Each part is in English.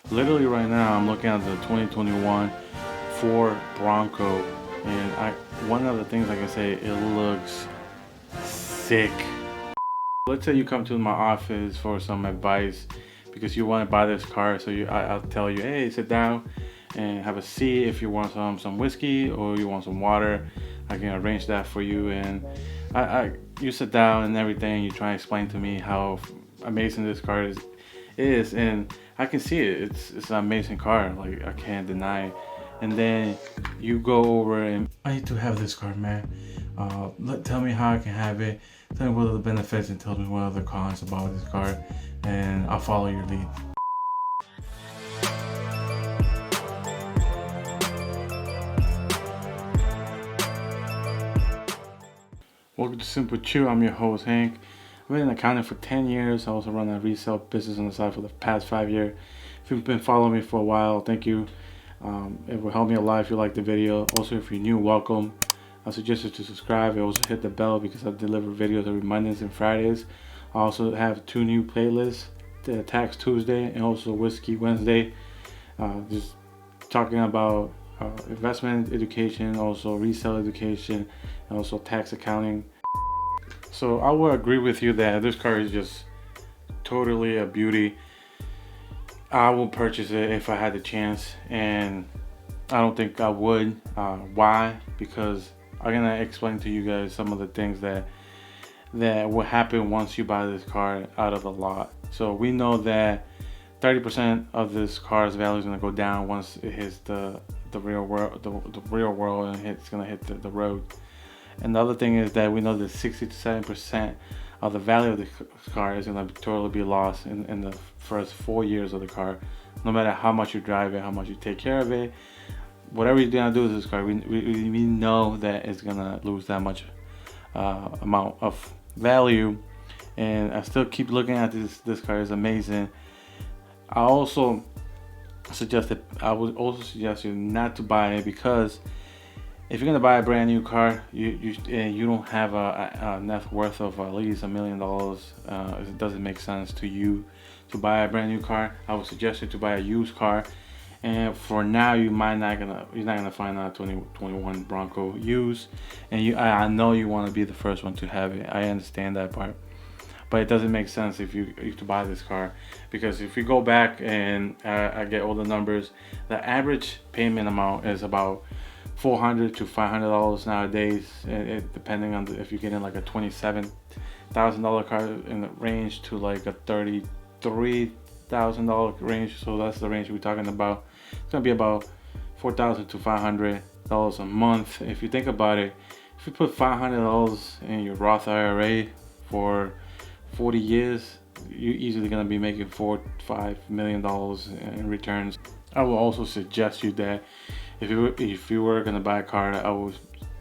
Literally right now, I'm looking at the 2021 Ford Bronco, and one of the things I can say, it looks sick. Let's say you come to my office for some advice because you want to buy this car. So I'll tell you, hey, sit down and have a seat. If you want some whiskey or you want some water, I can arrange that for you. And you sit down and everything. You try to explain to me how amazing this car is, and I can see it. It's an amazing car. Like, I can't deny it. And then you go over and I need to have this car, man. Tell me how I can have it. Tell me what are the benefits and tell me what are the cons about this car, and I'll follow your lead. Welcome to SimpleChew. I'm your host, Hank. I've been in accounting for 10 years. I also run a resale business on the side for the past 5 years. If you've been following me for a while, thank you. It will help me a lot if you like the video. Also, if you're new, welcome. I suggest you to subscribe and also hit the bell because I deliver videos every Mondays and Fridays. I also have 2 new playlists, the Tax Tuesday and also Whiskey Wednesday. Just talking about investment education, also resale education, and also tax accounting. So I will agree with you that this car is just totally a beauty. I will purchase it if I had the chance, and I don't think I would. Why? Because I'm gonna explain to you guys some of the things that will happen once you buy this car out of the lot. So we know that 30% of this car's value is gonna go down once it hits the real world, the real world, and it's gonna hit the road. And the other thing is that we know that 60 to 70% of the value of the car is going to totally be lost in the first 4 years of the car. No matter how much you drive it, how much you take care of it, whatever you're going to do with this car, we know that it's going to lose that much amount of value. And I still keep looking at this car. Is amazing. I would also suggest you not to buy it, because if you're gonna buy a brand new car, you don't have a net worth of at least $1 million. It doesn't make sense to you to buy a brand new car. I would suggest you to buy a used car. And for now, you're not gonna find a 2021 Bronco used. And I know you want to be the first one to have it. I understand that part, but it doesn't make sense if you to buy this car, because if you go back and I get all the numbers, the average payment amount is about $400 to $500 nowadays, depending on if you're getting like a $27,000 car in the range to like a $33,000 range. So that's the range we're talking about. It's gonna be about $4,000 to $500 a month. If you think about it, if you put $500 in your Roth IRA for 40 years, you're easily gonna be making $4-5 million in returns. I will also suggest you that if you were gonna buy a car, I would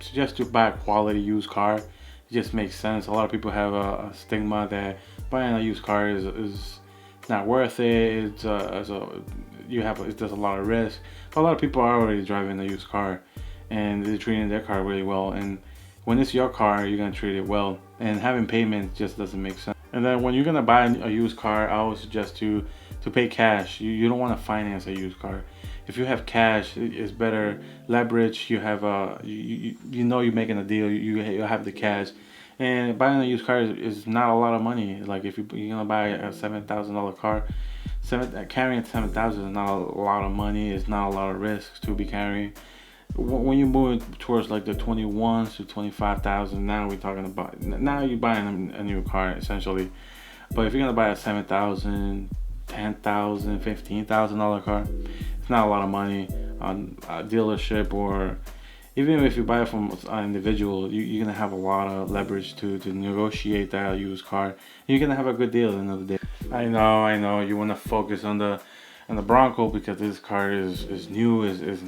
suggest you buy a quality used car. It just makes sense. A lot of people have a stigma that buying a used car is not worth it. There's a lot of risk. But a lot of people are already driving a used car, and they're treating their car really well. And when it's your car, you're gonna treat it well. And having payment just doesn't make sense. And then when you're gonna buy a used car, I always suggest you to pay cash. You don't want to finance a used car. If you have cash, it's better leverage. You have you're making a deal. You have the cash, and buying a used car is not a lot of money. Like if you're gonna buy a $7,000 car, carrying $7,000 is not a lot of money. It's not a lot of risks to be carrying. When you're moving towards like the 21 to 25,000, now we're talking about, now you're buying a new car essentially. But if you're gonna buy a $7,000, $10,000, $15,000 car, it's not a lot of money on a dealership, or even if you buy it from an individual, you're gonna have a lot of leverage to negotiate that used car. You're gonna have a good deal at the end of the day. I know you wanna focus on the Bronco because this car is new. It's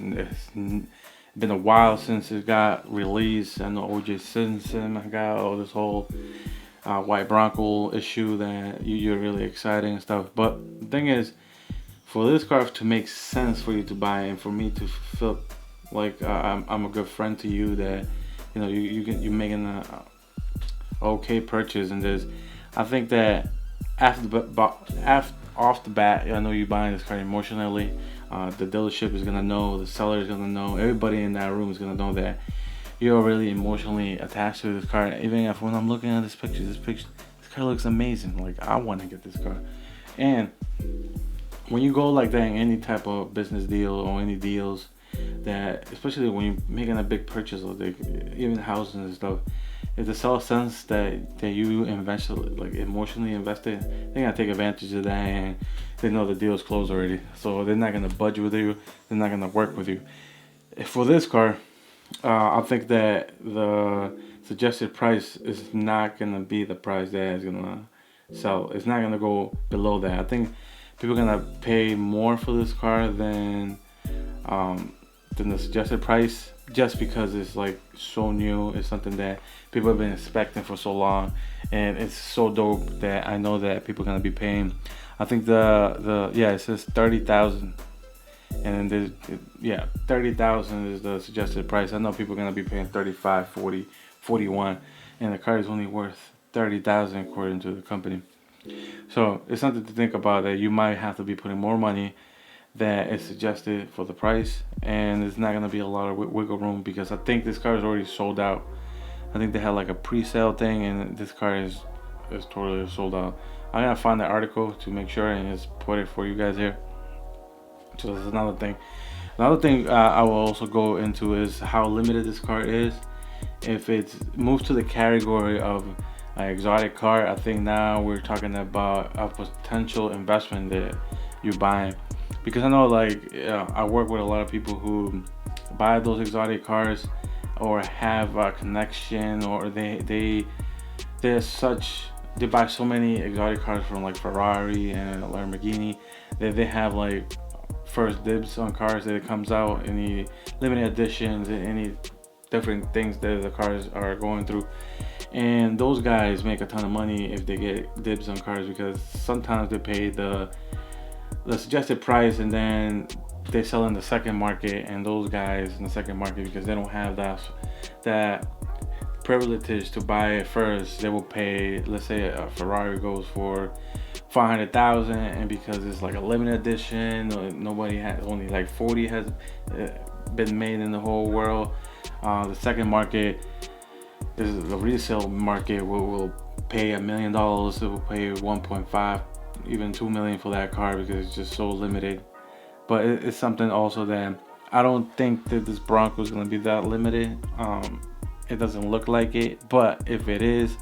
been a while since it got released. I know O.J. Simpson got all this whole white Bronco issue that you're really excited and stuff. But the thing is, for this car to make sense for you to buy, and for me to feel like I'm a good friend to you, that you're making a okay purchase in this, I think that after off the bat, I know you're buying this car emotionally. The dealership is gonna know, the seller is gonna know, everybody in that room is gonna know that you're really emotionally attached to this car. Even if when I'm looking at this car looks amazing. Like, I want to get this car. And when you go like that in any type of business deal or any deals, that especially when you're making a big purchase or even houses and stuff, if the seller sense that you invested, like emotionally invested, they're gonna take advantage of that, and they know the deal is closed already. So they're not gonna budge with you. They're not gonna work with you. For this car, I think that the suggested price is not gonna be the price that is gonna sell. It's not gonna go below that. I think people are gonna pay more for this car than the suggested price, just because it's like so new. It's something that people have been expecting for so long, and it's so dope that I know that people are gonna be paying. I think it says 30,000, and then there's 30,000 is the suggested price. I know people are gonna be paying 35, 40, 41, and the car is only worth 30,000 according to the company. So it's something to think about, that you might have to be putting more money that is suggested for the price, and there's not gonna be a lot of wiggle room, because I think this car is already sold out. I think they had like a pre-sale thing, and this car is totally sold out. I'm gonna find the article to make sure and just put it for you guys here. So that's another thing. Another thing I will also go into is how limited this car is. If it's moved to the category of an exotic car, I think now we're talking about a potential investment that you're buying. Because I know, like, I work with a lot of people who buy those exotic cars or have a connection, or they buy so many exotic cars from like Ferrari and Lamborghini that they have like first dibs on cars that it comes out, any limited editions, any different things that the cars are going through. And those guys make a ton of money if they get dibs on cars, because sometimes they pay the suggested price, and then they sell in the second market, and those guys in the second market, because they don't have that privilege to buy it first, they will pay, let's say a Ferrari goes for 500,000, and because it's like a limited edition, nobody has, only like 40 has been made in the whole world, the second market is the resale market will pay $1 million. It will pay 1.5, even 2 million for that car, because it's just so limited. But it's something also that I don't think that this Bronco is going to be that limited. It doesn't look like it, but if it is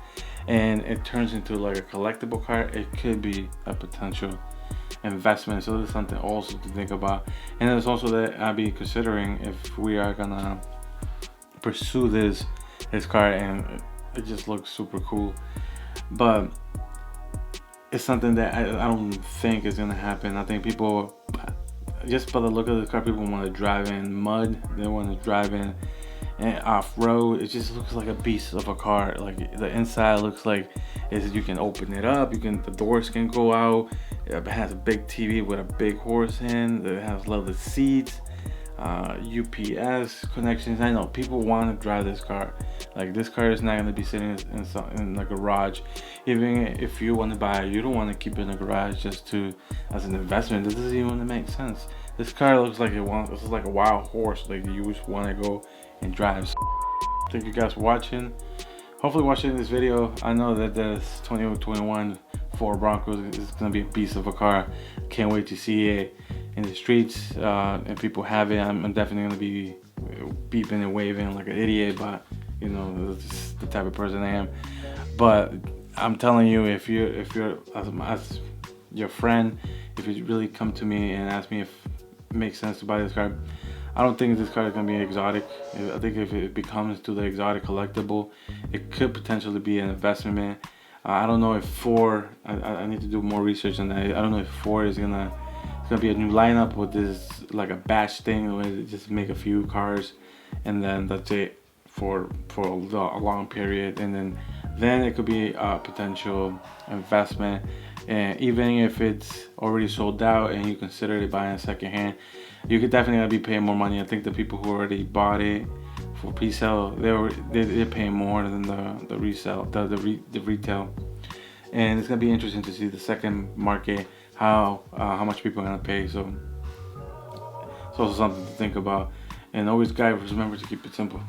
and it turns into like a collectible car, it could be a potential investment. So there's something also to think about. And there's also that I'll be considering if we are gonna pursue this car, and it just looks super cool. But it's something that I don't think is gonna happen. I think people, just by the look of the car, people want to drive in mud. They want to drive in and off-road. It just looks like a beast of a car. Like, the inside looks like you can open it up. The doors can go out. It has a big TV with a big horse in. It has leather seats, UPS connections. I know people want to drive this car. Like, this car is not going to be sitting in the garage. Even if you want to buy it, you don't want to keep it in the garage just as an investment. This doesn't even make sense. This car looks like this is like a wild horse. Like, you just want to go and drive. Thank you guys for watching. Hopefully watching this video. I know that this 2021 Ford Bronco is going to be a beast of a car. Can't wait to see it in the streets, and people have it. I'm definitely going to be beeping and waving like an idiot, but you know, that's the type of person I am. But I'm telling you, if you're as your friend, if you really come to me and ask me if it makes sense to buy this car, I don't think this car is going to be exotic. I think if it becomes to the exotic collectible, it could potentially be an investment. I don't know if Ford, I need to do more research on that. I don't know if Ford is going to be a new lineup with this, like a batch thing where they just make a few cars and then that's it for a long period. And then it could be a potential investment. And even if it's already sold out and you consider it buying secondhand, you could definitely be paying more money. I think the people who already bought it for pre-sale, they're paying more than the resale, the retail. And it's gonna be interesting to see the second market, how much people are gonna pay. So it's also something to think about. And always, guys, remember to keep it simple.